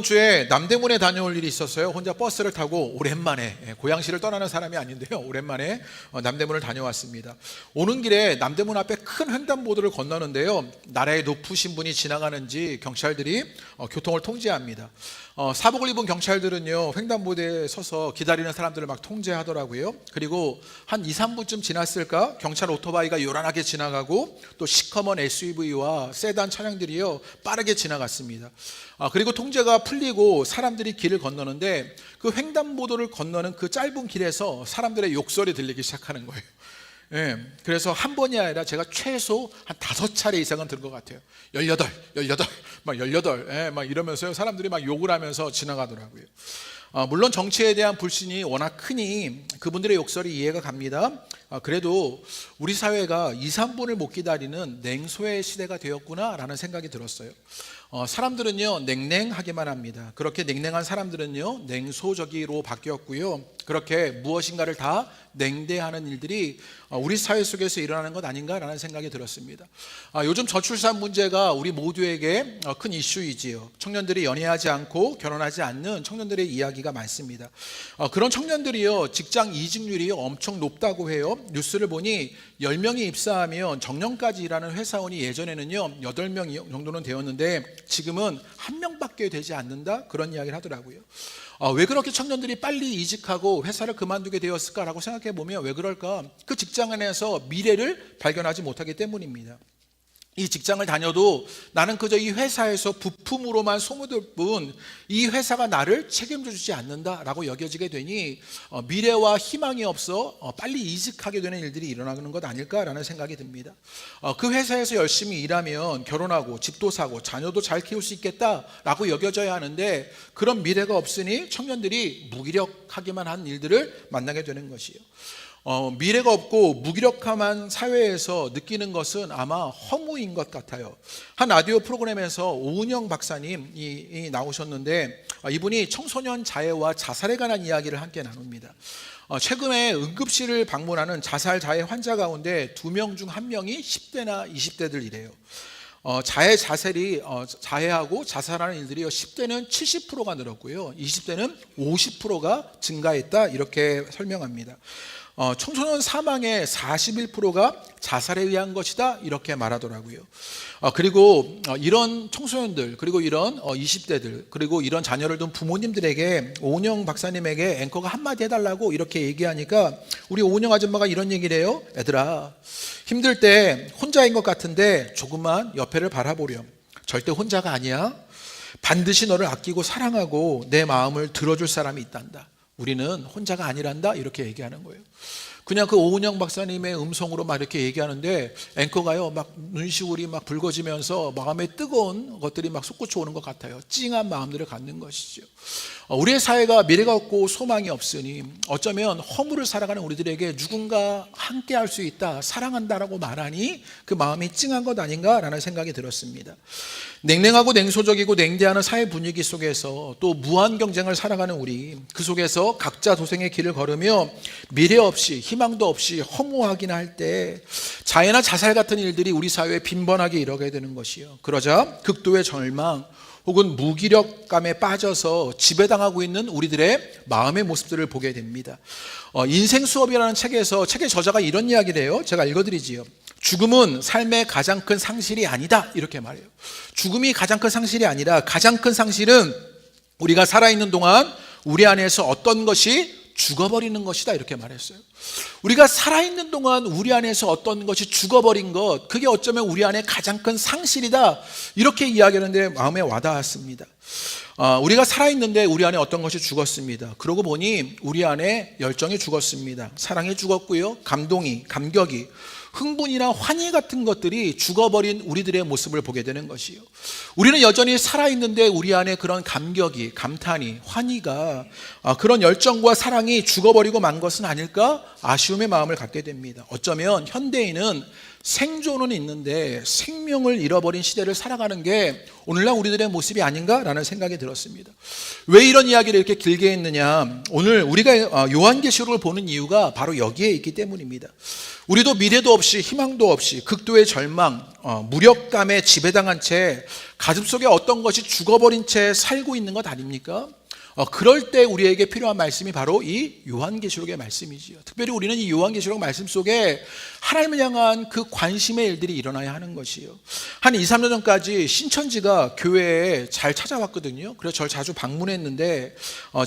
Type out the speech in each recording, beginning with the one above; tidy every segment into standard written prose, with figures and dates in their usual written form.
주에 남대문에 다녀올 일이 있었어요. 혼자 버스를 타고 오랜만에, 고양시를 떠나는 사람이 아닌데요, 오랜만에 남대문을 다녀왔습니다. 오는 길에 남대문 앞에 큰 횡단보도를 건너는데요, 나라의 높으신 분이 지나가는지 경찰들이 교통을 통제합니다. 사복을 입은 경찰들은요, 횡단보도에 서서 기다리는 사람들을 막 통제하더라고요. 그리고 한 2, 3분쯤 지났을까, 경찰 오토바이가 요란하게 지나가고 또 시커먼 SUV와 세단 차량들이요 빠르게 지나갔습니다. 그리고 통제가 풀리고 사람들이 길을 건너는데, 그 횡단보도를 건너는 그 짧은 길에서 사람들의 욕설이 들리기 시작하는 거예요. 그래서 한 번이 아니라 제가 최소 한 5차례 이상은 들은 것 같아요. 18, 막 이러면서요, 사람들이 막 욕을 하면서 지나가더라고요. 물론 정치에 대한 불신이 워낙 크니 그분들의 욕설이 이해가 갑니다. 그래도 우리 사회가 2, 3분을 못 기다리는 냉소의 시대가 되었구나라는 생각이 들었어요. 사람들은요 냉랭하기만 합니다. 그렇게 냉랭한 사람들은요 냉소적으로 바뀌었고요, 그렇게 무엇인가를 다 냉대하는 일들이 우리 사회 속에서 일어나는 것 아닌가라는 생각이 들었습니다. 요즘 저출산 문제가 우리 모두에게 큰 이슈이지요. 청년들이 연애하지 않고 결혼하지 않는 청년들의 이야기가 많습니다. 그런 청년들이요 직장 이직률이 엄청 높다고 해요. 뉴스를 보니 10명이 입사하면 정년까지 일하는 회사원이 예전에는요 8명 정도는 되었는데 지금은 1명밖에 되지 않는다, 그런 이야기를 하더라고요. 왜 그렇게 청년들이 빨리 이직하고 회사를 그만두게 되었을까라고 생각해 보면 왜 그럴까? 그 직장 안에서 미래를 발견하지 못하기 때문입니다. 이 직장을 다녀도 나는 그저 이 회사에서 부품으로만 소모될 뿐 이 회사가 나를 책임져 주지 않는다라고 여겨지게 되니 미래와 희망이 없어 빨리 이직하게 되는 일들이 일어나는 것 아닐까라는 생각이 듭니다. 그 회사에서 열심히 일하면 결혼하고 집도 사고 자녀도 잘 키울 수 있겠다라고 여겨져야 하는데, 그런 미래가 없으니 청년들이 무기력하기만 한 일들을 만나게 되는 것이에요. 미래가 없고 무기력한 사회에서 느끼는 것은 아마 허무인 것 같아요. 한 라디오 프로그램에서 오은영 박사님이 나오셨는데, 이분이 청소년 자해와 자살에 관한 이야기를 함께 나눕니다. 최근에 응급실을 방문하는 자살 자해 환자 가운데 2명 중 1명이 10대나 20대들이래요. 자해하고 자살하는 일들이 10대는 70%가 늘었고요, 20대는 50%가 증가했다, 이렇게 설명합니다. 청소년 사망의 41%가 자살에 의한 것이다, 이렇게 말하더라고요. 그리고 이런 청소년들, 그리고 이런 20대들, 그리고 이런 자녀를 둔 부모님들에게 오은영 박사님에게 앵커가 한마디 해달라고 이렇게 얘기하니까 우리 오은영 아줌마가 이런 얘기를 해요. 애들아, 힘들 때 혼자인 것 같은데 조금만 옆에를 바라보렴. 절대 혼자가 아니야. 반드시 너를 아끼고 사랑하고 내 마음을 들어줄 사람이 있단다. 우리는 혼자가 아니란다, 이렇게 얘기하는 거예요. 그냥 그 오은영 박사님의 음성으로 막 이렇게 얘기하는데 앵커가요 막 눈시울이 막 붉어지면서 마음에 뜨거운 것들이 막 솟구쳐 오는 것 같아요. 찡한 마음들을 갖는 것이죠. 우리의 사회가 미래가 없고 소망이 없으니 어쩌면 허물을 살아가는 우리들에게 누군가 함께 할 수 있다, 사랑한다라고 말하니 그 마음이 찡한 것 아닌가라는 생각이 들었습니다. 냉랭하고 냉소적이고 냉대하는 사회 분위기 속에서 또 무한 경쟁을 살아가는 우리, 그 속에서 각자 도생의 길을 걸으며 미래 없이 희망도 없이 허무하긴 할 때 자해나 자살 같은 일들이 우리 사회에 빈번하게 일어나게 되는 것이요, 그러자 극도의 절망 혹은 무기력감에 빠져서 지배당하고 있는 우리들의 마음의 모습들을 보게 됩니다. 인생 수업이라는 책에서 책의 저자가 이런 이야기를 해요. 제가 읽어드리지요. 죽음은 삶의 가장 큰 상실이 아니다, 이렇게 말해요. 죽음이 가장 큰 상실이 아니라 가장 큰 상실은 우리가 살아있는 동안 우리 안에서 어떤 것이 죽어버리는 것이다, 이렇게 말했어요. 우리가 살아있는 동안 우리 안에서 어떤 것이 죽어버린 것, 그게 어쩌면 우리 안에 가장 큰 상실이다, 이렇게 이야기하는데 마음에 와닿았습니다. 우리가 살아있는데 우리 안에 어떤 것이 죽었습니다. 그러고 보니 우리 안에 열정이 죽었습니다. 사랑이 죽었고요, 감격이, 흥분이나 환희 같은 것들이 죽어버린 우리들의 모습을 보게 되는 것이요, 우리는 여전히 살아있는데 우리 안에 그런 감격이, 감탄이, 환희가, 그런 열정과 사랑이 죽어버리고 만 것은 아닐까 아쉬움의 마음을 갖게 됩니다. 어쩌면 현대인은 생존은 있는데 생명을 잃어버린 시대를 살아가는 게 오늘날 우리들의 모습이 아닌가라는 생각이 들었습니다. 왜 이런 이야기를 이렇게 길게 했느냐? 오늘 우리가 요한계시록을 보는 이유가 바로 여기에 있기 때문입니다. 우리도 미래도 없이 희망도 없이 극도의 절망, 무력감에 지배당한 채 가슴속에 어떤 것이 죽어버린 채 살고 있는 것 아닙니까? 그럴 때 우리에게 필요한 말씀이 바로 이 요한계시록의 말씀이지요. 특별히 우리는 이 요한계시록 말씀 속에 하나님을 향한 그 관심의 일들이 일어나야 하는 것이요. 한 2, 3년 전까지 신천지가 교회에 잘 찾아왔거든요. 그래서 저를 자주 방문했는데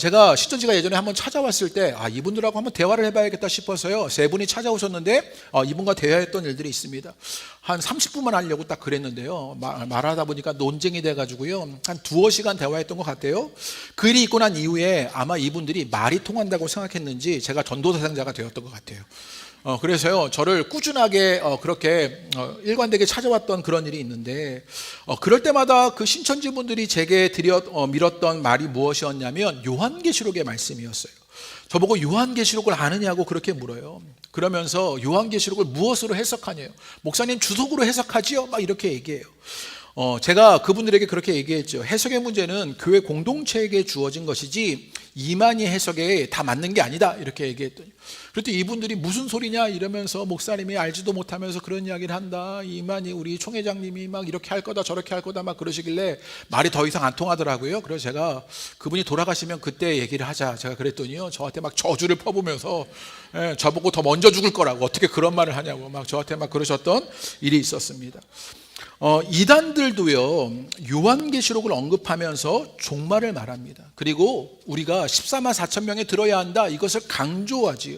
제가 신천지가 예전에 한번 찾아왔을 때 이분들하고 한번 대화를 해봐야겠다 싶어서요. 세 분이 찾아오셨는데 이분과 대화했던 일들이 있습니다. 한 30분만 하려고 딱 그랬는데요. 말하다 보니까 논쟁이 돼가지고요. 한 2-5시간 대화했던 것 같아요. 그 일이 있고 난 이후에 아마 이분들이 말이 통한다고 생각했는지 제가 전도 대상자가 되었던 것 같아요. 그래서요, 저를 꾸준하게 그렇게 일관되게 찾아왔던 그런 일이 있는데, 그럴 때마다 그 신천지 분들이 제게 밀었던 말이 무엇이었냐면 요한계시록의 말씀이었어요. 저보고 요한계시록을 아느냐고 그렇게 물어요. 그러면서 요한계시록을 무엇으로 해석하냐요? 목사님 주석으로 해석하지요? 막 이렇게 얘기해요. 제가 그분들에게 그렇게 얘기했죠. 해석의 문제는 교회 공동체에게 주어진 것이지 이만희 해석에 다 맞는 게 아니다 이렇게 얘기했더니, 그랬더니 이분들이 무슨 소리냐 이러면서 목사님이 알지도 못하면서 그런 이야기를 한다, 이만희 우리 총회장님이 막 이렇게 할 거다 저렇게 할 거다 막 그러시길래 말이 더 이상 안 통하더라고요. 그래서 제가 그분이 돌아가시면 그때 얘기를 하자 제가 그랬더니요, 저한테 막 저주를 퍼부면서 저보고 더 먼저 죽을 거라고 어떻게 그런 말을 하냐고 막 저한테 막 그러셨던 일이 있었습니다. 이단들도요, 요한계시록을 언급하면서 종말을 말합니다. 그리고 우리가 14만 4천 명에 들어야 한다 이것을 강조하지요.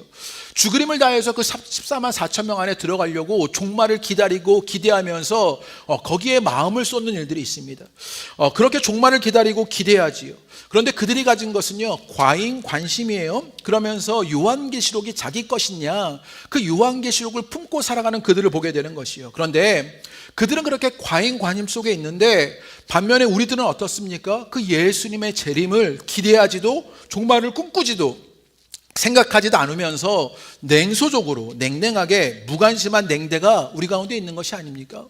죽으림을 다해서 그 14만 4천 명 안에 들어가려고 종말을 기다리고 기대하면서 거기에 마음을 쏟는 일들이 있습니다. 그렇게 종말을 기다리고 기대하지요. 그런데 그들이 가진 것은요, 과잉 관심이에요. 그러면서 요한계시록이 자기 것이냐, 그 요한계시록을 품고 살아가는 그들을 보게 되는 것이요. 그런데 그들은 그렇게 과잉 관심 속에 있는데 반면에 우리들은 어떻습니까? 그 예수님의 재림을 기대하지도 종말을 꿈꾸지도 생각하지도 않으면서 냉소적으로 냉랭하게 무관심한 냉대가 우리 가운데 있는 것이 아닙니까?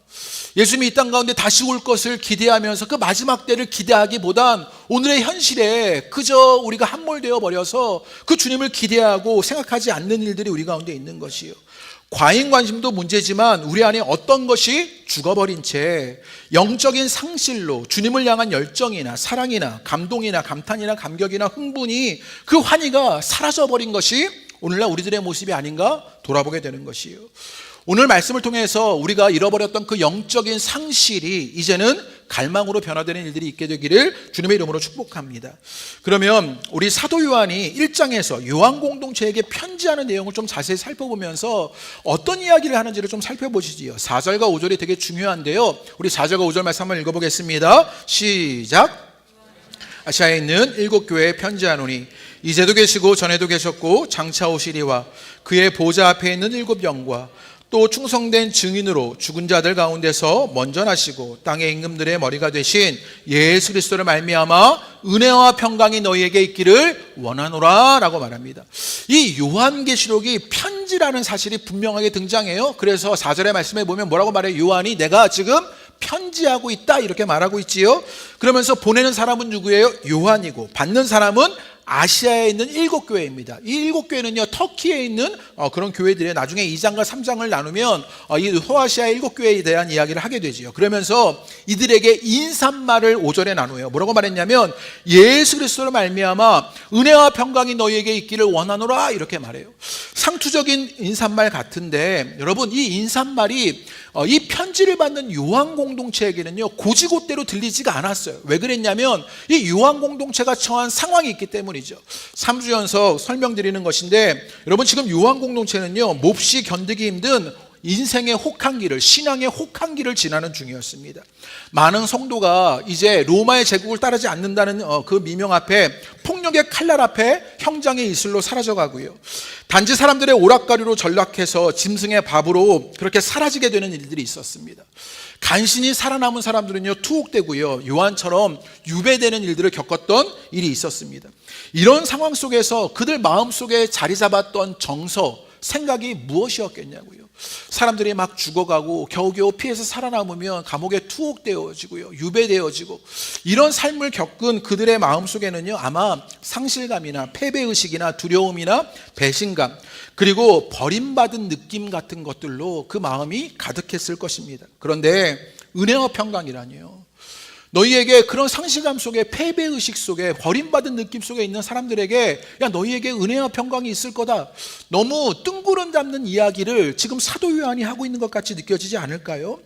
예수님이 이 땅 가운데 다시 올 것을 기대하면서 그 마지막 때를 기대하기보단 오늘의 현실에 그저 우리가 함몰되어 버려서 그 주님을 기대하고 생각하지 않는 일들이 우리 가운데 있는 것이요. 과잉 관심도 문제지만 우리 안에 어떤 것이 죽어버린 채 영적인 상실로 주님을 향한 열정이나 사랑이나 감동이나 감탄이나 감격이나 흥분이 그 환희가 사라져버린 것이 오늘날 우리들의 모습이 아닌가 돌아보게 되는 것이에요. 오늘 말씀을 통해서 우리가 잃어버렸던 그 영적인 상실이 이제는 갈망으로 변화되는 일들이 있게 되기를 주님의 이름으로 축복합니다. 그러면 우리 사도 요한이 1장에서 요한 공동체에게 편지하는 내용을 좀 자세히 살펴보면서 어떤 이야기를 하는지를 좀 살펴보시지요. 4절과 5절이 되게 중요한데요. 우리 4절과 5절 말씀 한번 읽어보겠습니다. 시작. 아시아에 있는 7교회에 편지하노니 이제도 계시고 전에도 계셨고 장차 오시리와 그의 보좌 앞에 있는 7영과 또 충성된 증인으로 죽은 자들 가운데서 먼저 나시고 땅의 임금들의 머리가 되신 예수 그리스도를 말미암아 은혜와 평강이 너희에게 있기를 원하노라 라고 말합니다. 이 요한계시록이 편지라는 사실이 분명하게 등장해요. 그래서 4절의 말씀에 보면 뭐라고 말해요? 요한이 내가 지금 편지하고 있다 이렇게 말하고 있지요. 그러면서 보내는 사람은 누구예요? 요한이고 받는 사람은 아시아에 있는 7교회입니다. 이 7교회는요, 터키에 있는 그런 교회들의 나중에 2장과 3장을 나누면 이 소아시아 7교회에 대한 이야기를 하게 되지요. 그러면서 이들에게 인사말을 5절에 나누어요. 뭐라고 말했냐면 예수 그리스도로 말미암아 은혜와 평강이 너희에게 있기를 원하노라 이렇게 말해요. 상투적인 인사말 같은데 여러분, 이 인사말이 이 편지를 받는 요한 공동체에게는요, 고지고대로 들리지가 않았어요. 왜 그랬냐면 이 요한 공동체가 처한 상황이 있기 때문이죠. 3주 연속 설명드리는 것인데, 여러분 지금 요한 공동체는요, 몹시 견디기 힘든 인생의 혹한기를, 신앙의 혹한기를 지나는 중이었습니다. 많은 성도가 이제 로마의 제국을 따르지 않는다는 그 미명 앞에, 폭력의 칼날 앞에 형장의 이슬로 사라져가고요, 단지 사람들의 오락가리로 전락해서 짐승의 밥으로 그렇게 사라지게 되는 일들이 있었습니다. 간신히 살아남은 사람들은요, 투옥되고요, 요한처럼 유배되는 일들을 겪었던 일이 있었습니다. 이런 상황 속에서 그들 마음속에 자리 잡았던 정서, 생각이 무엇이었겠냐고요. 사람들이 막 죽어가고 겨우겨우 피해서 살아남으면 감옥에 투옥되어지고요, 유배되어지고, 이런 삶을 겪은 그들의 마음속에는요, 아마 상실감이나 패배의식이나 두려움이나 배신감, 그리고 버림받은 느낌 같은 것들로 그 마음이 가득했을 것입니다. 그런데 은혜와 평강이라니요, 너희에게 그런 상실감 속에, 패배의식 속에, 버림받은 느낌 속에 있는 사람들에게, 야, 너희에게 은혜와 평강이 있을 거다, 너무 뜬구름 잡는 이야기를 지금 사도 요한이 하고 있는 것 같이 느껴지지 않을까요?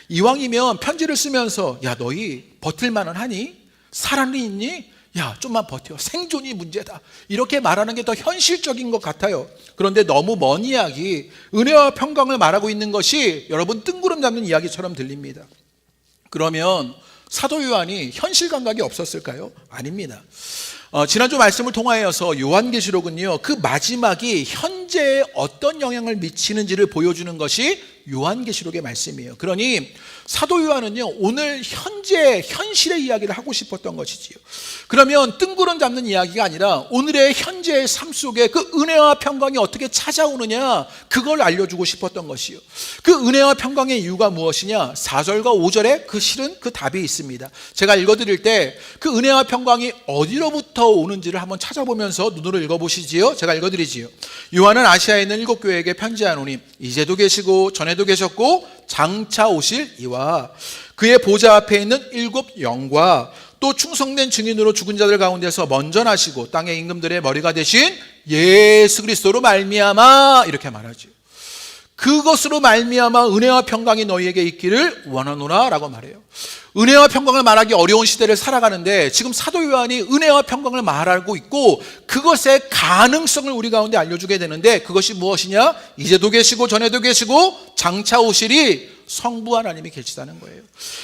이왕이면 편지를 쓰면서, 야, 너희 버틸 만은 하니? 살아는 있니? 야, 좀만 버텨, 생존이 문제다, 이렇게 말하는 게 더 현실적인 것 같아요. 그런데 너무 먼 이야기, 은혜와 평강을 말하고 있는 것이 여러분 뜬구름 잡는 이야기처럼 들립니다. 그러면 사도 요한이 현실 감각이 없었을까요? 아닙니다. 지난주 말씀을 통하여서 요한계시록은요, 그 마지막이 현재에 어떤 영향을 미치는지를 보여주는 것이 요한계시록의 말씀이에요. 그러니 사도 요한은요, 오늘 현재, 현실의 이야기를 하고 싶었던 것이지요. 그러면 뜬구름 잡는 이야기가 아니라 오늘의 현재의 삶 속에 그 은혜와 평강이 어떻게 찾아오느냐, 그걸 알려주고 싶었던 것이요. 그 은혜와 평강의 이유가 무엇이냐, 4절과 5절에 그 실은 그 답이 있습니다. 제가 읽어드릴 때 그 은혜와 평강이 어디로부터 오는지를 한번 찾아보면서 눈으로 읽어보시지요. 제가 읽어드리지요. 요한은 아시아에 있는 7교회에게 편지하노니 이제도 계시고 전에도 계셨고 장차 오실 이와 그의 보좌 앞에 있는 7 영과 또 충성된 증인으로 죽은 자들 가운데서 먼저 나시고 땅의 임금들의 머리가 되신 예수 그리스도로 말미암아, 이렇게 말하죠. 그것으로 말미암아 은혜와 평강이 너희에게 있기를 원하노라 라고 말해요. 은혜와 평강을 말하기 어려운 시대를 살아가는데 지금 사도 요한이 은혜와 평강을 말하고 있고, 그것의 가능성을 우리 가운데 알려주게 되는데, 그것이 무엇이냐, 이제도 계시고 전에도 계시고 장차 오시리 성부 하나님이 계시다는 거예요.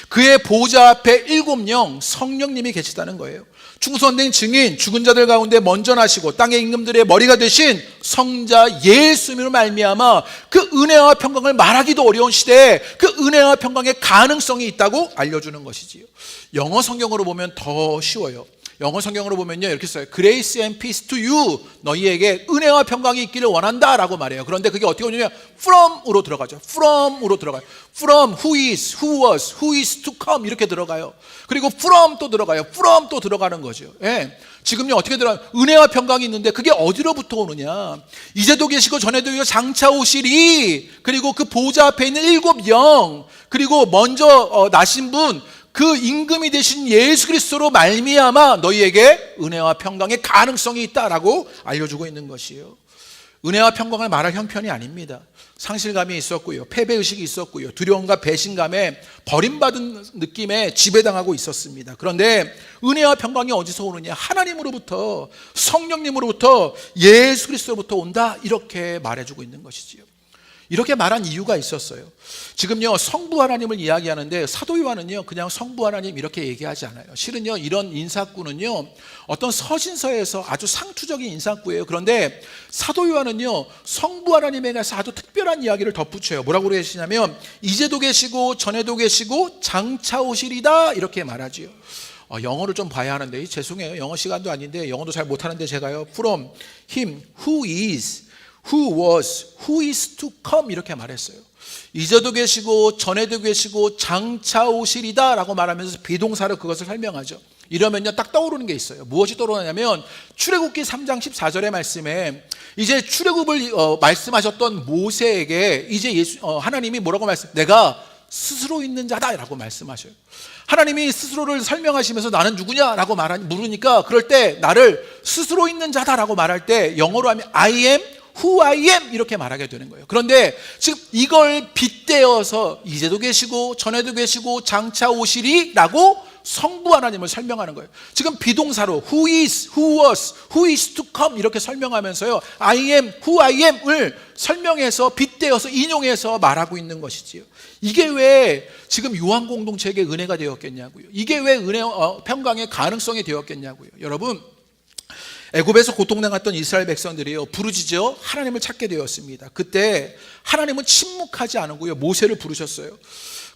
그의 보좌 앞에 7 영, 성령님이 계시다는 거예요. 충성된 증인, 죽은 자들 가운데 먼저 나시고 땅의 임금들의 머리가 되신 성자 예수님으로 말미암아 그 은혜와 평강을 말하기도 어려운 시대에 그 은혜와 평강의 가능성이 있다고 알려주는 것이지요. 영어 성경으로 보면 더 쉬워요. 영어 성경으로 보면요, 이렇게 써요. Grace and peace to you, 너희에게 은혜와 평강이 있기를 원한다 라고 말해요. 그런데 그게 어떻게 오냐면 from으로 들어가죠. from으로 들어가요. from, who is, who was, who is to come, 이렇게 들어가요. 그리고 from 또 들어가요. from 또 들어가는 거죠. 예. 지금요, 어떻게 들어가요? 은혜와 평강이 있는데 그게 어디로부터 오느냐, 이제도 계시고 전에도 계시고 장차 오시리, 그리고 그 보좌 앞에 있는 7 영, 그리고 먼저 나신 분, 그 임금이 되신 예수 그리스도로 말미암아 너희에게 은혜와 평강의 가능성이 있다라고 알려주고 있는 것이에요. 은혜와 평강을 말할 형편이 아닙니다. 상실감이 있었고요, 패배의식이 있었고요, 두려움과 배신감에 버림받은 느낌에 지배당하고 있었습니다. 그런데 은혜와 평강이 어디서 오느냐, 하나님으로부터, 성령님으로부터, 예수 그리스도로부터 온다, 이렇게 말해주고 있는 것이지요. 이렇게 말한 이유가 있었어요. 지금요, 성부 하나님을 이야기하는데 사도 요한은요, 그냥 성부 하나님 이렇게 얘기하지 않아요. 실은요, 이런 인사구는요, 어떤 서신서에서 아주 상투적인 인사구예요. 그런데 사도 요한은요, 성부 하나님에 대해서 아주 특별한 이야기를 덧붙여요. 뭐라고 그러시냐면 이제도 계시고 전에도 계시고 장차 오시리다, 이렇게 말하지요. 영어를 좀 봐야 하는데 죄송해요. 영어 시간도 아닌데 영어도 잘 못하는데 제가요, from him who is, who was, who is to come, 이렇게 말했어요. 이제도 계시고 전에도 계시고 장차 오시리다 라고 말하면서 비동사로 그것을 설명하죠. 이러면요, 딱 떠오르는 게 있어요. 무엇이 떠오르냐면 출애굽기 3장 14절의 말씀에 이제 출애굽을 말씀하셨던 모세에게 이제 하나님이 뭐라고 내가 스스로 있는 자다라고 말씀하셔요. 하나님이 스스로를 설명하시면서 나는 누구냐라고 물으니까, 그럴 때 나를 스스로 있는 자다라고 말할 때 영어로 하면 I am who I am, 이렇게 말하게 되는 거예요. 그런데 지금 이걸 빗대어서 이제도 계시고 전에도 계시고 장차 오시리 라고 성부 하나님을 설명하는 거예요. 지금 비동사로 who is, who was, who is to come 이렇게 설명하면서요, I am, who I am을 설명해서 빗대어서 인용해서 말하고 있는 것이지요. 이게 왜 지금 요한 공동체에게 은혜가 되었겠냐고요. 이게 왜 평강의 가능성이 되었겠냐고요. 여러분, 애굽에서 고통당했던 이스라엘 백성들이요, 부르짖어 하나님을 찾게 되었습니다. 그때 하나님은 침묵하지 않고요, 모세를 부르셨어요.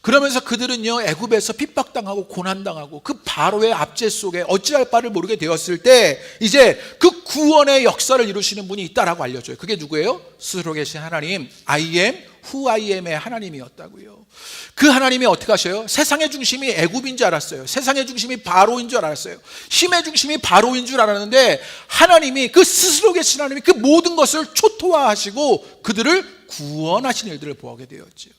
그러면서 그들은요 애굽에서 핍박당하고 고난당하고 그 바로의 압제 속에 어찌할 바를 모르게 되었을 때 이제 그 구원의 역사를 이루시는 분이 있다라고 알려줘요. 그게 누구예요? 스스로 계신 하나님, I am who I am의 하나님이었다고요. 그 하나님이 어떻게 하셔요? 세상의 중심이 애굽인 줄 알았어요. 세상의 중심이 바로인 줄 알았어요. 힘의 중심이 바로인 줄 알았는데 하나님이 그 스스로 계신 하나님이 그 모든 것을 초토화하시고 그들을 구원하신 일들을 보게 되었죠.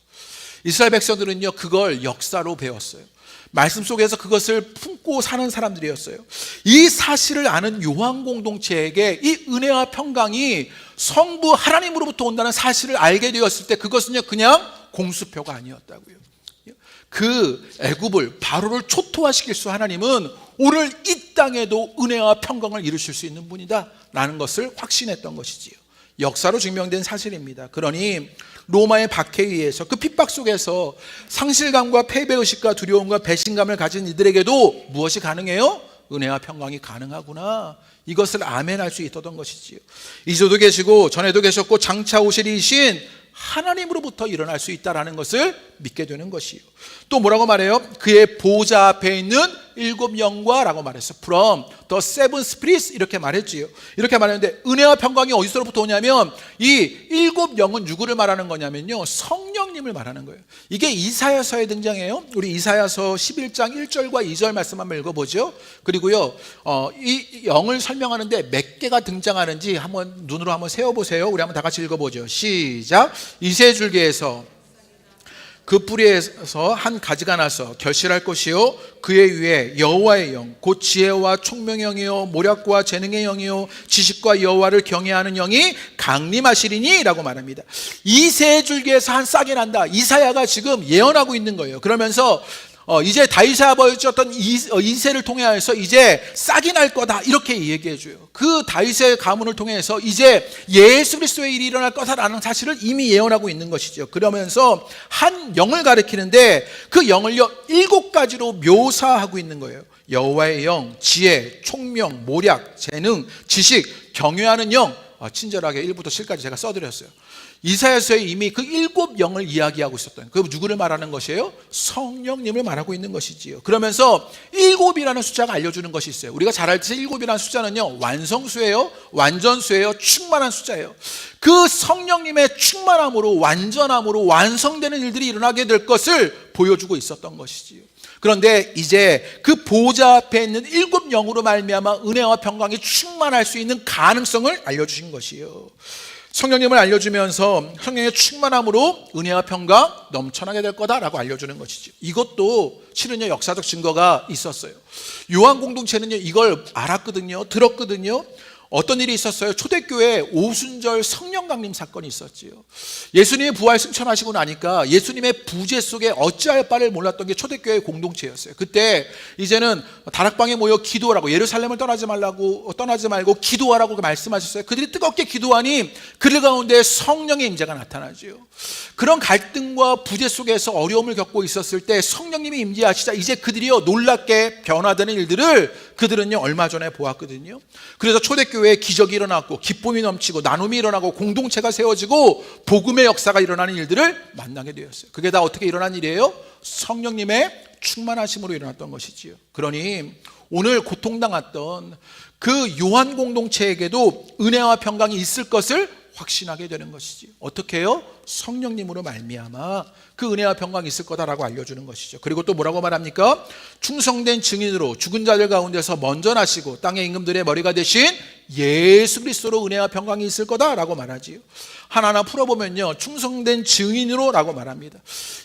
이스라엘 백성들은요 그걸 역사로 배웠어요. 말씀 속에서 그것을 품고 사는 사람들이었어요. 이 사실을 아는 요한 공동체에게 이 은혜와 평강이 성부 하나님으로부터 온다는 사실을 알게 되었을 때 그것은요 그냥 공수표가 아니었다고요. 그 애굽을 바로를 초토화시킬 수 하나님은 오늘 이 땅에도 은혜와 평강을 이루실 수 있는 분이다 라는 것을 확신했던 것이지요. 역사로 증명된 사실입니다. 그러니 로마의 박해에 의해서 그 핍박 속에서 상실감과 패배의식과 두려움과 배신감을 가진 이들에게도 무엇이 가능해요? 은혜와 평강이 가능하구나, 이것을 아멘할 수 있었던 것이지요. 이제도 계시고 전에도 계셨고 장차 오실 이신 하나님으로부터 일어날 수 있다는 것을 믿게 되는 것이요. 또 뭐라고 말해요? 그의 보좌 앞에 있는 일곱 영과 라고 말했어요. From the seven spirits 이렇게 말했지요. 이렇게 말했는데 은혜와 평강이 어디서부터 오냐면 이 일곱 영은 누구를 말하는 거냐면요 성령님을 말하는 거예요. 이게 이사야서에 등장해요. 우리 이사야서 11장 1절과 2절 말씀 한번 읽어보죠. 그리고요 이 영을 설명하는데 몇 개가 등장하는지 한번 눈으로 한번 세워보세요. 우리 한번 다 같이 읽어보죠. 시작. 이새줄기에서 그 뿌리에서 한 가지가 나서 결실할 것이요 그의 위에 여호와의 영 곧 지혜와 총명의 영이요 모략과 재능의 영이요 지식과 여호와를 경외하는 영이 강림하시리니 라고 말합니다. 이 세 줄기에서 한 싹이 난다. 이사야가 지금 예언하고 있는 거예요. 그러면서 이제 다윗의 아버지였던 이새를 통해서 이제 싹이 날 거다 이렇게 얘기해 줘요. 그 다윗의 가문을 통해서 이제 예수 그리스도의 일이 일어날 거다라는 사실을 이미 예언하고 있는 것이죠. 그러면서 한 영을 가리키는데 그 영을요 7가지로 묘사하고 있는 거예요. 여호와의 영, 지혜, 총명, 모략, 재능, 지식, 경외하는 영. 친절하게 1부터 7까지 제가 써드렸어요. 이사야서에 이미 그 7영을 이야기하고 있었던, 그 누구를 말하는 것이에요? 성령님을 말하고 있는 것이지요. 그러면서 7이라는 숫자가 알려주는 것이 있어요. 우리가 잘 알듯이 7이라는 숫자는요 완성수예요, 완전수예요, 충만한 숫자예요. 그 성령님의 충만함으로, 완전함으로 완성되는 일들이 일어나게 될 것을 보여주고 있었던 것이지요. 그런데 이제 그 보좌 앞에 있는 7영으로 말미암아 은혜와 평강이 충만할 수 있는 가능성을 알려주신 것이에요. 성령님을 알려주면서 성령의 충만함으로 은혜와 평강 넘쳐나게 될 거다라고 알려주는 것이죠. 이것도 실은요 역사적 증거가 있었어요. 요한 공동체는요 이걸 알았거든요, 들었거든요. 어떤 일이 있었어요? 초대교회 오순절 성령 강림 사건이 있었지요. 예수님의 부활 승천하시고 나니까 예수님의 부재 속에 어찌할 바를 몰랐던 게 초대교회 공동체였어요. 그때 이제는 다락방에 모여 기도하라고, 예루살렘을 떠나지 말고 기도하라고 말씀하셨어요. 그들이 뜨겁게 기도하니 그들 가운데 성령의 임재가 나타나죠. 그런 갈등과 부재 속에서 어려움을 겪고 있었을 때 성령님이 임재하시자 이제 그들이요 놀랍게 변화되는 일들을 그들은요 얼마 전에 보았거든요. 그래서 초대교회에 기적이 일어났고 기쁨이 넘치고 나눔이 일어나고 공동체가 세워지고 복음의 역사가 일어나는 일들을 만나게 되었어요. 그게 다 어떻게 일어난 일이에요? 성령님의 충만하심으로 일어났던 것이지요. 그러니 오늘 고통당했던 그 요한 공동체에게도 은혜와 평강이 있을 것을 확신하게 되는 것이지. 어떻게 해요? 성령님으로 말미암아 그 은혜와 평강이 있을 거다라고 알려주는 것이죠. 그리고 또 뭐라고 말합니까? 충성된 증인으로 죽은 자들 가운데서 먼저 나시고 땅의 임금들의 머리가 되신 예수 그리스도로 은혜와 평강이 있을 거다라고 말하지요. 하나하나 풀어보면요 충성된 증인으로 라고 말합니다.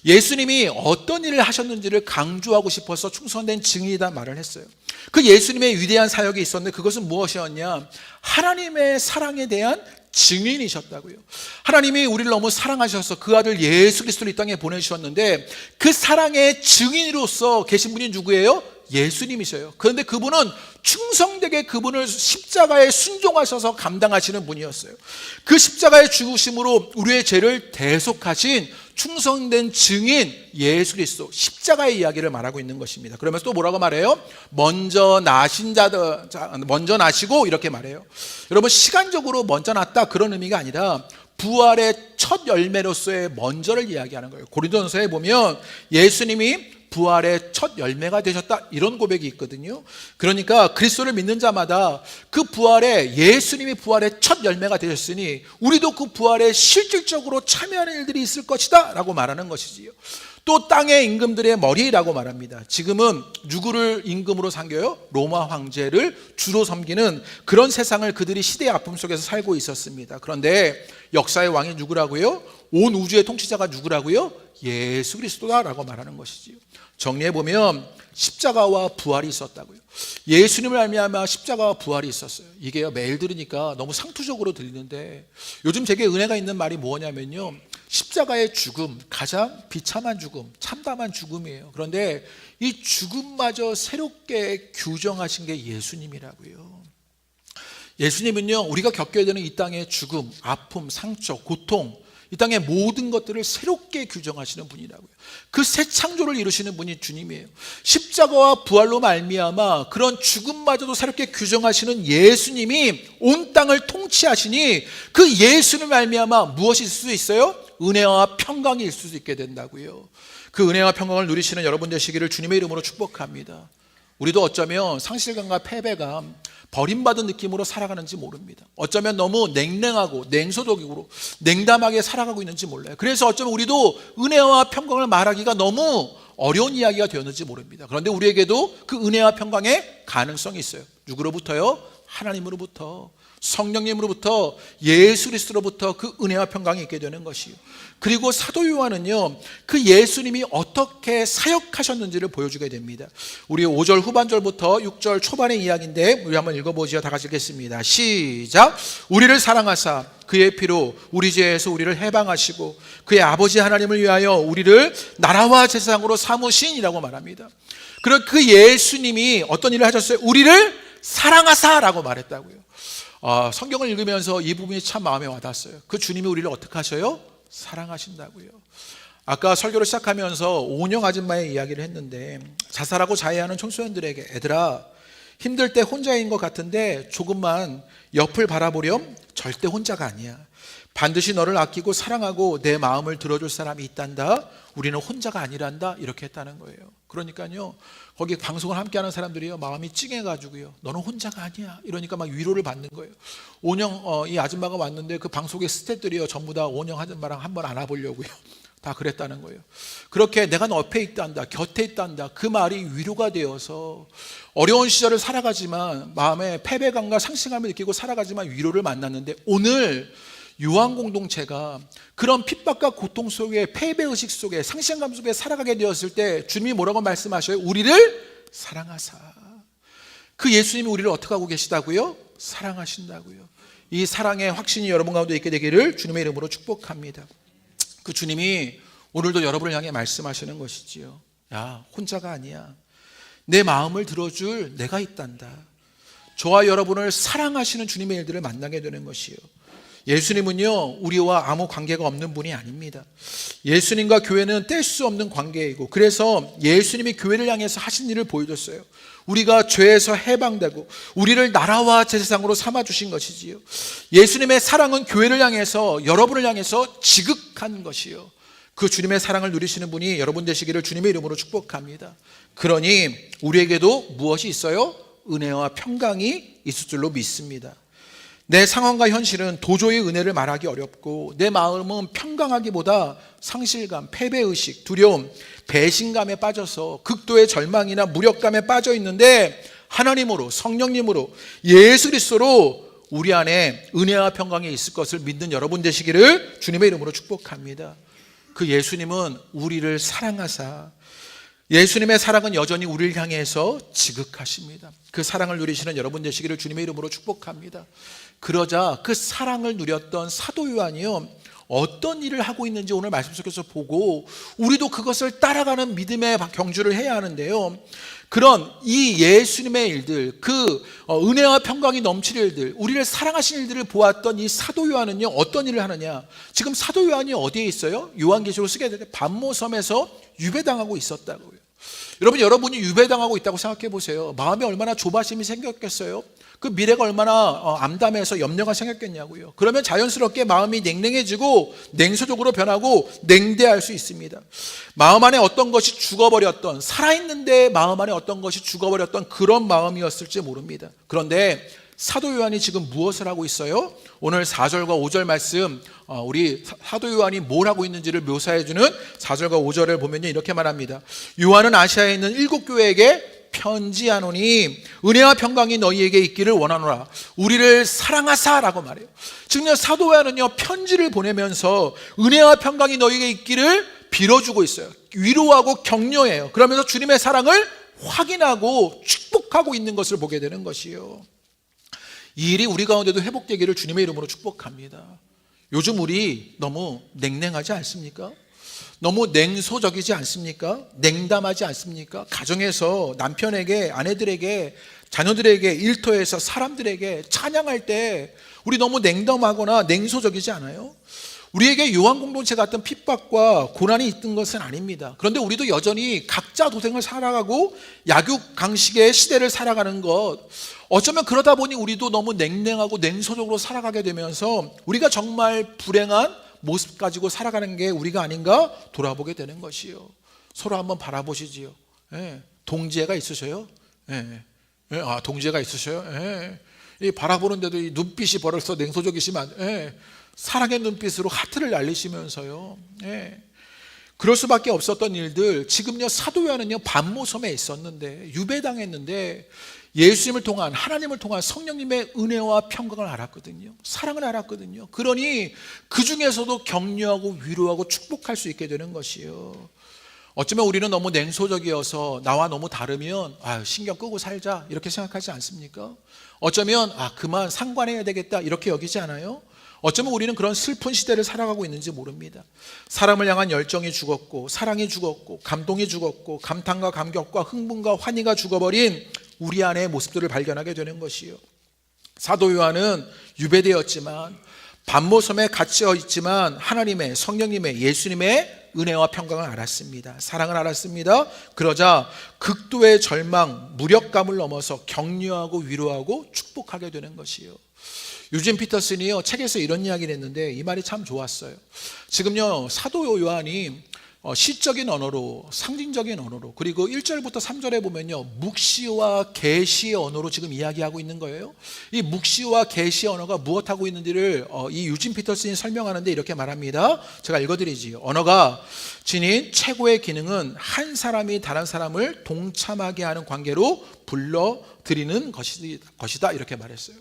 예수님이 어떤 일을 하셨는지를 강조하고 싶어서 충성된 증인이다 말을 했어요. 그 예수님의 위대한 사역이 있었는데 그것은 무엇이었냐? 하나님의 사랑에 대한 증인이셨다고요. 하나님이 우리를 너무 사랑하셔서 그 아들 예수 그리스도를 이 땅에 보내주셨는데 그 사랑의 증인으로서 계신 분이 누구예요? 예수님이셔요. 그런데 그분은 충성되게 그분을 십자가에 순종하셔서 감당하시는 분이었어요. 그 십자가의 죽으심으로 우리의 죄를 대속하신 충성된 증인 예수 그리스도, 십자가의 이야기를 말하고 있는 것입니다. 그러면서 또 뭐라고 말해요? 먼저 나신 자들, 먼저 나시고 이렇게 말해요. 여러분 시간적으로 먼저 났다 그런 의미가 아니라 부활의 첫 열매로서의 먼저를 이야기하는 거예요. 고린도전서에 보면 예수님이 부활의 첫 열매가 되셨다, 이런 고백이 있거든요. 그러니까 그리스도를 믿는 자마다 그 부활에, 예수님이 부활의 첫 열매가 되셨으니 우리도 그 부활에 실질적으로 참여하는 일들이 있을 것이다 라고 말하는 것이지요. 또 땅의 임금들의 머리라고 말합니다. 지금은 누구를 임금으로 섬겨요? 로마 황제를 주로 섬기는 그런 세상을 그들이 시대의 아픔 속에서 살고 있었습니다. 그런데 역사의 왕이 누구라고요? 온 우주의 통치자가 누구라고요? 예수 그리스도다라고 말하는 것이지요. 정리해보면 십자가와 부활이 있었다고요. 예수님을 말미암아 십자가와 부활이 있었어요. 이게요, 매일 들으니까 너무 상투적으로 들리는데 요즘 제게 은혜가 있는 말이 뭐냐면요, 십자가의 죽음, 가장 비참한 죽음, 참담한 죽음이에요. 그런데 이 죽음마저 새롭게 규정하신 게 예수님이라고요. 예수님은요, 우리가 겪어야 되는 이 땅의 죽음, 아픔, 상처, 고통, 이 땅의 모든 것들을 새롭게 규정하시는 분이라고요. 그 새 창조를 이루시는 분이 주님이에요. 십자가와 부활로 말미암아 그런 죽음마저도 새롭게 규정하시는 예수님이 온 땅을 통치하시니 그 예수를 말미암아 무엇이 있을 수 있어요? 은혜와 평강이 있을 수 있게 된다고요. 그 은혜와 평강을 누리시는 여러분 되시기를 주님의 이름으로 축복합니다. 우리도 어쩌면 상실감과 패배감, 버림받은 느낌으로 살아가는지 모릅니다. 어쩌면 너무 냉랭하고 냉소적으로 냉담하게 살아가고 있는지 몰라요. 그래서 어쩌면 우리도 은혜와 평강을 말하기가 너무 어려운 이야기가 되었는지 모릅니다. 그런데 우리에게도 그 은혜와 평강의 가능성이 있어요. 누구로부터요? 하나님으로부터, 성령님으로부터, 예수 그리스도로부터 그 은혜와 평강이 있게 되는 것이요. 그리고 사도 요한은요, 그 예수님이 어떻게 사역하셨는지를 보여주게 됩니다. 우리 5절 후반절부터 6절 초반의 이야기인데 우리 한번 읽어보죠. 다 같이 읽겠습니다. 시작. 우리를 사랑하사 그의 피로 우리 죄에서 우리를 해방하시고 그의 아버지 하나님을 위하여 우리를 나라와 제사장으로 삼으신이라고 말합니다. 그리고 그 예수님이 어떤 일을 하셨어요? 우리를 사랑하사라고 말했다고요. 성경을 읽으면서 이 부분이 참 마음에 와닿았어요. 그 주님이 우리를 어떻게 하셔요? 사랑하신다고요. 아까 설교를 시작하면서 오은영 아줌마의 이야기를 했는데, 자살하고 자해하는 청소년들에게 애들아, 힘들 때 혼자인 것 같은데 조금만 옆을 바라보렴. 절대 혼자가 아니야. 반드시 너를 아끼고 사랑하고 내 마음을 들어줄 사람이 있단다. 우리는 혼자가 아니란다. 이렇게 했다는 거예요. 그러니까요, 거기 방송을 함께하는 사람들이요, 마음이 찡해가지고요, 너는 혼자가 아니야 이러니까 막 위로를 받는 거예요. 오은영 이 아줌마가 왔는데 그 방송의 스태프들이요, 전부 다 오은영 아줌마랑 한번 안아보려고요 다 그랬다는 거예요. 그렇게 내가 너 옆에 있단다, 곁에 있단다, 그 말이 위로가 되어서 어려운 시절을 살아가지만 마음에 패배감과 상실감을 느끼고 살아가지만 위로를 만났는데, 오늘 요한 공동체가 그런 핍박과 고통 속에, 패배의식 속에, 상실감 속에 살아가게 되었을 때 주님이 뭐라고 말씀하셔요? 우리를 사랑하사. 그 예수님이 우리를 어떻게 하고 계시다고요? 사랑하신다고요. 이 사랑의 확신이 여러분 가운데 있게 되기를 주님의 이름으로 축복합니다. 그 주님이 오늘도 여러분을 향해 말씀하시는 것이지요. 야, 혼자가 아니야. 내 마음을 들어줄 내가 있단다. 저와 여러분을 사랑하시는 주님의 일들을 만나게 되는 것이요. 예수님은요, 우리와 아무 관계가 없는 분이 아닙니다. 예수님과 교회는 뗄 수 없는 관계이고, 그래서 예수님이 교회를 향해서 하신 일을 보여줬어요. 우리가 죄에서 해방되고 우리를 나라와 제사장으로 삼아주신 것이지요. 예수님의 사랑은 교회를 향해서, 여러분을 향해서 지극한 것이요. 그 주님의 사랑을 누리시는 분이 여러분 되시기를 주님의 이름으로 축복합니다. 그러니 우리에게도 무엇이 있어요? 은혜와 평강이 있을 줄로 믿습니다. 내 상황과 현실은 도저히 은혜를 말하기 어렵고, 내 마음은 평강하기보다 상실감, 패배의식, 두려움, 배신감에 빠져서 극도의 절망이나 무력감에 빠져 있는데, 하나님으로, 성령님으로, 예수 그리스도로 우리 안에 은혜와 평강이 있을 것을 믿는 여러분 되시기를 주님의 이름으로 축복합니다. 그 예수님은 우리를 사랑하사, 예수님의 사랑은 여전히 우리를 향해서 지극하십니다. 그 사랑을 누리시는 여러분 되시기를 주님의 이름으로 축복합니다. 그러자 그 사랑을 누렸던 사도 요한이요, 어떤 일을 하고 있는지 오늘 말씀 속에서 보고 우리도 그것을 따라가는 믿음의 경주를 해야 하는데요, 그런 이 예수님의 일들, 그 은혜와 평강이 넘칠 일들, 우리를 사랑하신 일들을 보았던 이 사도 요한은요, 어떤 일을 하느냐. 지금 사도 요한이 어디에 있어요? 요한계시록을 쓰게 될 때 반모섬에서 유배당하고 있었다고요. 여러분이 유배당하고 있다고 생각해 보세요. 마음에 얼마나 조바심이 생겼겠어요? 그 미래가 얼마나 암담해서 염려가 생겼겠냐고요. 그러면 자연스럽게 마음이 냉랭해지고 냉소적으로 변하고 냉대할 수 있습니다. 마음 안에 어떤 것이 죽어버렸던, 살아있는데 마음 안에 어떤 것이 죽어버렸던 그런 마음이었을지 모릅니다. 그런데 사도 요한이 지금 무엇을 하고 있어요? 오늘 4절과 5절 말씀, 우리 사도 요한이 뭘 하고 있는지를 묘사해주는 4절과 5절을 보면요, 이렇게 말합니다. 요한은 아시아에 있는 7교회에게 편지하노니 은혜와 평강이 너희에게 있기를 원하노라. 우리를 사랑하사라고 말해요. 지금 사도 요한은요, 편지를 보내면서 은혜와 평강이 너희에게 있기를 빌어주고 있어요. 위로하고 격려해요. 그러면서 주님의 사랑을 확인하고 축복하고 있는 것을 보게 되는 것이요. 이 일이 우리 가운데도 회복되기를 주님의 이름으로 축복합니다. 요즘 우리 너무 냉랭하지 않습니까? 너무 냉소적이지 않습니까? 냉담하지 않습니까? 가정에서 남편에게, 아내들에게, 자녀들에게, 일터에서 사람들에게 찬양할 때 우리 너무 냉담하거나 냉소적이지 않아요? 우리에게 요한 공동체 같은 핍박과 고난이 있던 것은 아닙니다. 그런데 우리도 여전히 각자 도생을 살아가고 약육강식의 시대를 살아가는 것, 어쩌면 그러다 보니 우리도 너무 냉랭하고 냉소적으로 살아가게 되면서 우리가 정말 불행한 모습 가지고 살아가는 게 우리가 아닌가 돌아보게 되는 것이요. 서로 한번 바라보시지요. 예. 동지애가 있으셔요? 예. 예. 아, 동지애가 있으셔요? 예. 이 바라보는데도 이 눈빛이 벌써 냉소적이시면 예. 사랑의 눈빛으로 하트를 날리시면서요. 예. 그럴 수밖에 없었던 일들, 지금요 사도 요한은요 반모섬에 있었는데, 유배당했는데 예수님을 통한, 하나님을 통한 성령님의 은혜와 평강을 알았거든요. 사랑을 알았거든요. 그러니 그 중에서도 격려하고 위로하고 축복할 수 있게 되는 것이요. 어쩌면 우리는 너무 냉소적이어서 나와 너무 다르면 신경 끄고 살자 이렇게 생각하지 않습니까? 어쩌면 그만 상관해야 되겠다 이렇게 여기지 않아요? 어쩌면 우리는 그런 슬픈 시대를 살아가고 있는지 모릅니다. 사람을 향한 열정이 죽었고, 사랑이 죽었고, 감동이 죽었고, 감탄과 감격과 흥분과 환희가 죽어버린 우리 안의 모습들을 발견하게 되는 것이요. 사도 요한은 유배되었지만, 반모섬에 갇혀 있지만 하나님의, 성령님의, 예수님의 은혜와 평강을 알았습니다. 사랑을 알았습니다. 그러자 극도의 절망, 무력감을 넘어서 격려하고 위로하고 축복하게 되는 것이요. 유진 피터슨이요 책에서 이런 이야기를 했는데 이 말이 참 좋았어요. 지금요 사도 요한이 시적인 언어로, 상징적인 언어로, 그리고 1절부터 3절에 보면요 묵시와 계시의 언어로 지금 이야기하고 있는 거예요. 이 묵시와 계시의 언어가 무엇하고 있는지를 이 유진 피터슨이 설명하는데 이렇게 말합니다. 제가 읽어드리지요. 언어가 지닌 최고의 기능은 한 사람이 다른 사람을 동참하게 하는 관계로 불러들이는 것이다 이렇게 말했어요.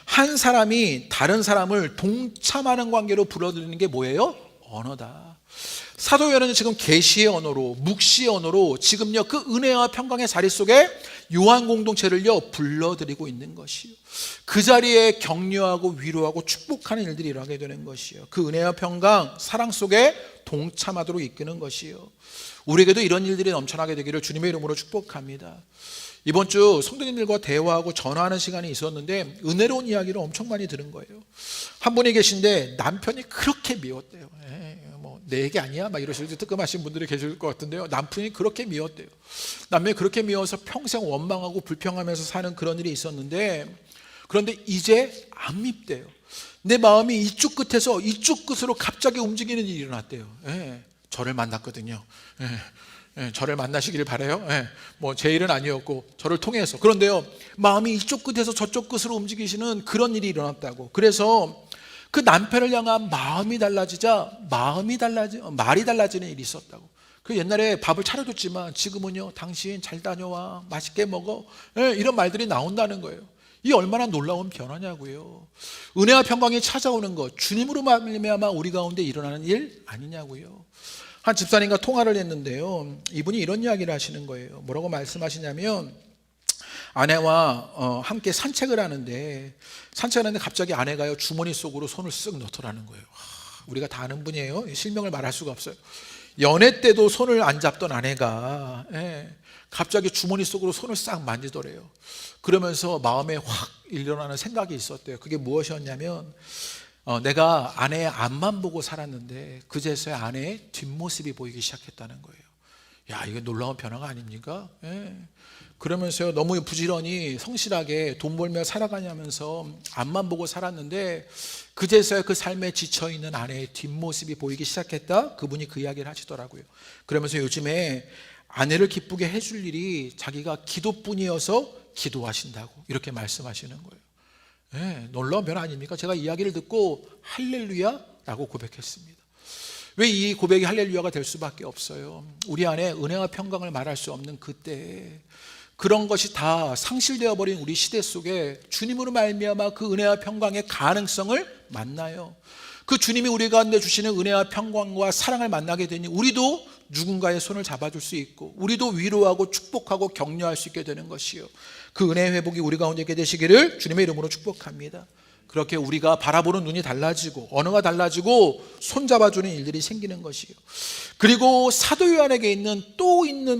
한 사람이 다른 사람을 동참하는 관계로 불러들이는 게 뭐예요? 언어다. 사도 요한은 지금 계시의 언어로, 묵시의 언어로 지금요 그 은혜와 평강의 자리 속에 요한 공동체를요 불러들이고 있는 것이요. 그 자리에 격려하고 위로하고 축복하는 일들이 일어나게 되는 것이요. 그 은혜와 평강, 사랑 속에 동참하도록 이끄는 것이요. 우리에게도 이런 일들이 넘쳐나게 되기를 주님의 이름으로 축복합니다. 이번 주 성도님들과 대화하고 전화하는 시간이 있었는데 은혜로운 이야기를 엄청 많이 들은 거예요. 한 분이 계신데 남편이 그렇게 미웠대요. 내 얘기 아니야? 막 이러시고 뜨끔하신 분들이 계실 것 같은데요. 남편이 그렇게 미웠대요. 남편이 그렇게 미워서 평생 원망하고 불평하면서 사는 그런 일이 있었는데, 그런데 이제 안 밉대요. 내 마음이 이쪽 끝에서 이쪽 끝으로 갑자기 움직이는 일이 일어났대요. 저를 만났거든요. 저를 만나시길 바라요. 제 일은 아니었고 저를 통해서. 그런데요 마음이 이쪽 끝에서 저쪽 끝으로 움직이시는 그런 일이 일어났다고. 그래서 그 남편을 향한 마음이 달라지자 말이 달라지는 일이 있었다고. 그 옛날에 밥을 차려줬지만 지금은요 당신 잘 다녀와, 맛있게 먹어, 이런 말들이 나온다는 거예요. 이 얼마나 놀라운 변화냐고요. 은혜와 평강이 찾아오는 것, 주님으로 말미암아 우리 가운데 일어나는 일 아니냐고요. 한 집사님과 통화를 했는데요 이분이 이런 이야기를 하시는 거예요. 뭐라고 말씀하시냐면, 아내와 함께 산책을 하는데 갑자기 아내가요 주머니 속으로 손을 쓱 넣더라는 거예요. 우리가 다 아는 분이에요. 실명을 말할 수가 없어요. 연애 때도 손을 안 잡던 아내가 갑자기 주머니 속으로 손을 싹 만지더래요. 그러면서 마음에 확 일어나는 생각이 있었대요. 그게 무엇이었냐면, 내가 아내의 앞만 보고 살았는데 그제서야 아내의 뒷모습이 보이기 시작했다는 거예요. 야, 이게 놀라운 변화가 아닙니까? 예. 그러면서요, 너무 부지런히 성실하게 돈 벌며 살아가냐면서 앞만 보고 살았는데 그제서야 그 삶에 지쳐있는 아내의 뒷모습이 보이기 시작했다. 그분이 그 이야기를 하시더라고요. 그러면서 요즘에 아내를 기쁘게 해줄 일이 자기가 기도뿐이어서 기도하신다고 이렇게 말씀하시는 거예요. 네, 놀라운 변화 아닙니까? 제가 이야기를 듣고 할렐루야 라고 고백했습니다. 왜 이 고백이 할렐루야가 될 수밖에 없어요? 우리 안에 은혜와 평강을 말할 수 없는 그때에 그런 것이 다 상실되어 버린 우리 시대 속에 주님으로 말미암아 그 은혜와 평강의 가능성을 만나요. 그 주님이 우리 가운데 주시는 은혜와 평강과 사랑을 만나게 되니 우리도 누군가의 손을 잡아줄 수 있고 우리도 위로하고 축복하고 격려할 수 있게 되는 것이요, 그 은혜의 회복이 우리 가운데 있게 되시기를 주님의 이름으로 축복합니다. 그렇게 우리가 바라보는 눈이 달라지고 언어가 달라지고 손잡아주는 일들이 생기는 것이요. 그리고 사도 요한에게 있는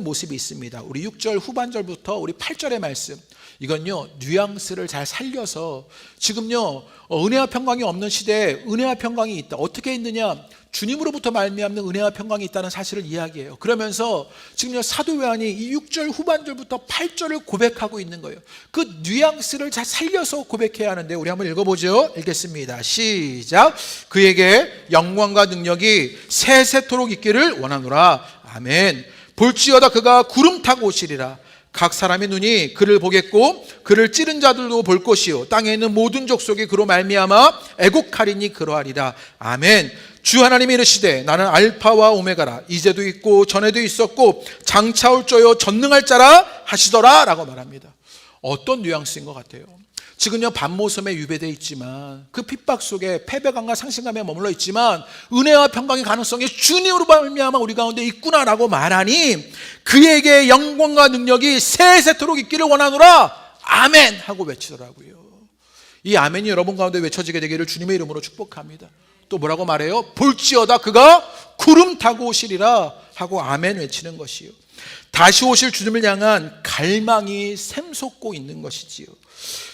모습이 있습니다. 우리 6절 후반절부터 우리 8절의 말씀, 이건요 뉘앙스를 잘 살려서 지금요 은혜와 평강이 없는 시대에 은혜와 평강이 있다. 어떻게 있느냐? 주님으로부터 말미암는 은혜와 평강이 있다는 사실을 이야기해요. 그러면서 지금요 사도 요한이 이 6절 후반절부터 8절을 고백하고 있는 거예요. 그 뉘앙스를 잘 살려서 고백해야 하는데 우리 한번 읽어보죠. 읽겠습니다. 시작. 그에게 영광과 능력이 세세토록 있기를 원하노라. 아멘. 볼지어다 그가 구름 타고 오시리라. 각 사람의 눈이 그를 보겠고 그를 찌른 자들도 볼 것이요 땅에 있는 모든 족속이 그로 말미암아 애곡하리니 그러하리라. 아멘. 주 하나님이 이르시되 나는 알파와 오메가라. 이제도 있고 전에도 있었고 장차 올 자요 전능할 자라 하시더라 라고 말합니다. 어떤 뉘앙스인 것 같아요? 지금요 반모섬에 유배되어 있지만 그 핍박 속에 패배감과 상실감에 머물러 있지만 은혜와 평강의 가능성이 주님으로 말미암아 우리 가운데 있구나라고 말하니 그에게 영광과 능력이 세세토록 있기를 원하노라. 아멘 하고 외치더라고요. 이 아멘이 여러분 가운데 외쳐지게 되기를 주님의 이름으로 축복합니다. 또 뭐라고 말해요? 볼지어다 그가 구름 타고 오시리라 하고 아멘 외치는 것이요, 다시 오실 주님을 향한 갈망이 샘솟고 있는 것이지요.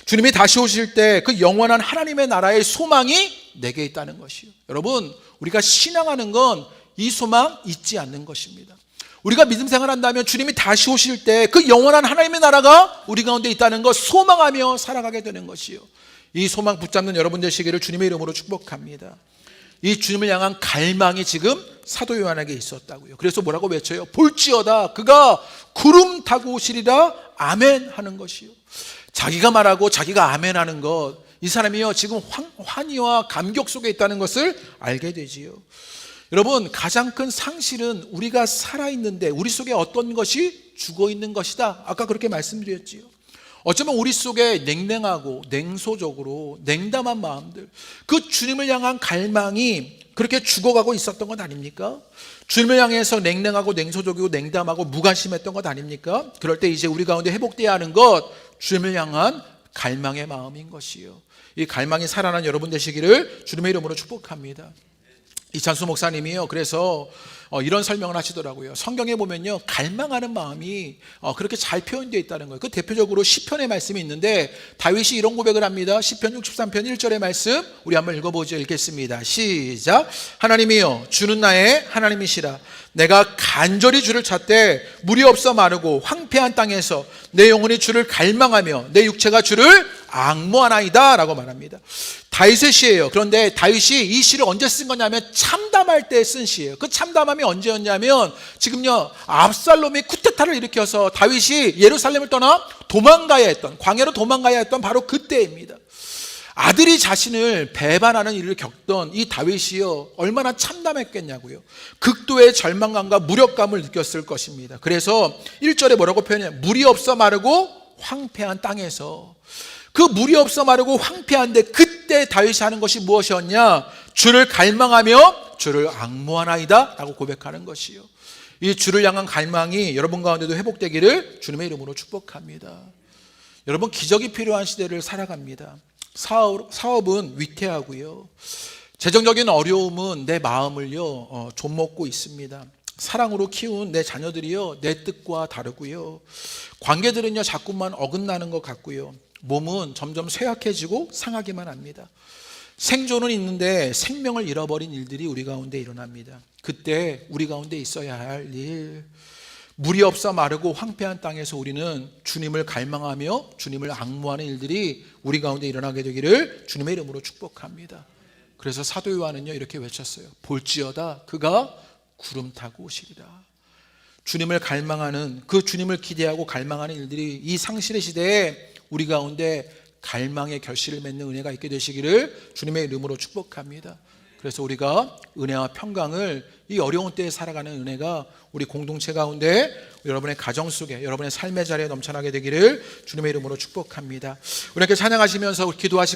주님이 다시 오실 때 그 영원한 하나님의 나라의 소망이 내게 있다는 것이요. 여러분, 우리가 신앙하는 건 이 소망 잊지 않는 것입니다. 우리가 믿음 생활한다면 주님이 다시 오실 때 그 영원한 하나님의 나라가 우리 가운데 있다는 것 소망하며 살아가게 되는 것이요, 이 소망 붙잡는 여러분 되시기를 주님의 이름으로 축복합니다. 이 주님을 향한 갈망이 지금 사도 요한에게 있었다고요. 그래서 뭐라고 외쳐요? 볼지어다 그가 구름 타고 오시리라. 아멘 하는 것이요. 자기가 말하고 자기가 아멘 하는 것, 이 사람이요 지금 환희와 감격 속에 있다는 것을 알게 되지요. 여러분, 가장 큰 상실은 우리가 살아있는데 우리 속에 어떤 것이 죽어있는 것이다. 아까 그렇게 말씀드렸지요. 어쩌면 우리 속에 냉랭하고 냉소적으로 냉담한 마음들, 그 주님을 향한 갈망이 그렇게 죽어가고 있었던 것 아닙니까? 주님을 향해서 냉랭하고 냉소적이고 냉담하고 무관심했던 것 아닙니까? 그럴 때 이제 우리 가운데 회복되어야 하는 것, 주님을 향한 갈망의 마음인 것이요, 이 갈망이 살아난 여러분 되시기를 주님의 이름으로 축복합니다. 이찬수 목사님이요 그래서 이런 설명을 하시더라고요. 성경에 보면요 갈망하는 마음이 그렇게 잘 표현되어 있다는 거예요. 그 대표적으로 시편의 말씀이 있는데 다윗이 이런 고백을 합니다. 시편 63편 1절의 말씀 우리 한번 읽어보죠. 읽겠습니다. 시작. 하나님이여 주는 나의 하나님이시라. 내가 간절히 주를 찾되 물이 없어 마르고 황폐한 땅에서 내 영혼이 주를 갈망하며 내 육체가 주를 앙모하나이다 라고 말합니다. 다윗의 시예요. 그런데 다윗이 이 시를 언제 쓴 거냐면 참담할 때 쓴 시예요. 그 참담함이 언제였냐면 지금요 압살롬이 쿠데타를 일으켜서 다윗이 예루살렘을 떠나 도망가야 했던, 광야로 도망가야 했던 바로 그때입니다. 아들이 자신을 배반하는 일을 겪던 이 다윗이요 얼마나 참담했겠냐고요. 극도의 절망감과 무력감을 느꼈을 것입니다. 그래서 1절에 뭐라고 표현해요? 물이 없어 마르고 황폐한 땅에서. 그 물이 없어 마르고 황폐한데 그때 다윗이 하는 것이 무엇이었냐? 주를 갈망하며 주를 앙모하나이다 라고 고백하는 것이요, 이 주를 향한 갈망이 여러분 가운데도 회복되기를 주님의 이름으로 축복합니다. 여러분, 기적이 필요한 시대를 살아갑니다. 사업은 위태하고요, 재정적인 어려움은 내 마음을요 좀먹고 있습니다. 사랑으로 키운 내 자녀들이요 내 뜻과 다르고요, 관계들은요 자꾸만 어긋나는 것 같고요, 몸은 점점 쇠약해지고 상하기만 합니다. 생존은 있는데 생명을 잃어버린 일들이 우리 가운데 일어납니다. 그때 우리 가운데 있어야 할 일, 물이 없어 마르고 황폐한 땅에서 우리는 주님을 갈망하며 주님을 앙모하는 일들이 우리 가운데 일어나게 되기를 주님의 이름으로 축복합니다. 그래서 사도 요한은요 이렇게 외쳤어요. 볼지어다 그가 구름 타고 오시리라. 주님을 갈망하는, 그 주님을 기대하고 갈망하는 일들이 이 상실의 시대에 우리 가운데 갈망의 결실을 맺는 은혜가 있게 되시기를 주님의 이름으로 축복합니다. 그래서 우리가 은혜와 평강을 이 어려운 때에 살아가는 은혜가 우리 공동체 가운데, 여러분의 가정 속에, 여러분의 삶의 자리에 넘쳐나게 되기를 주님의 이름으로 축복합니다. 우리 이렇게 찬양하시면서 기도하실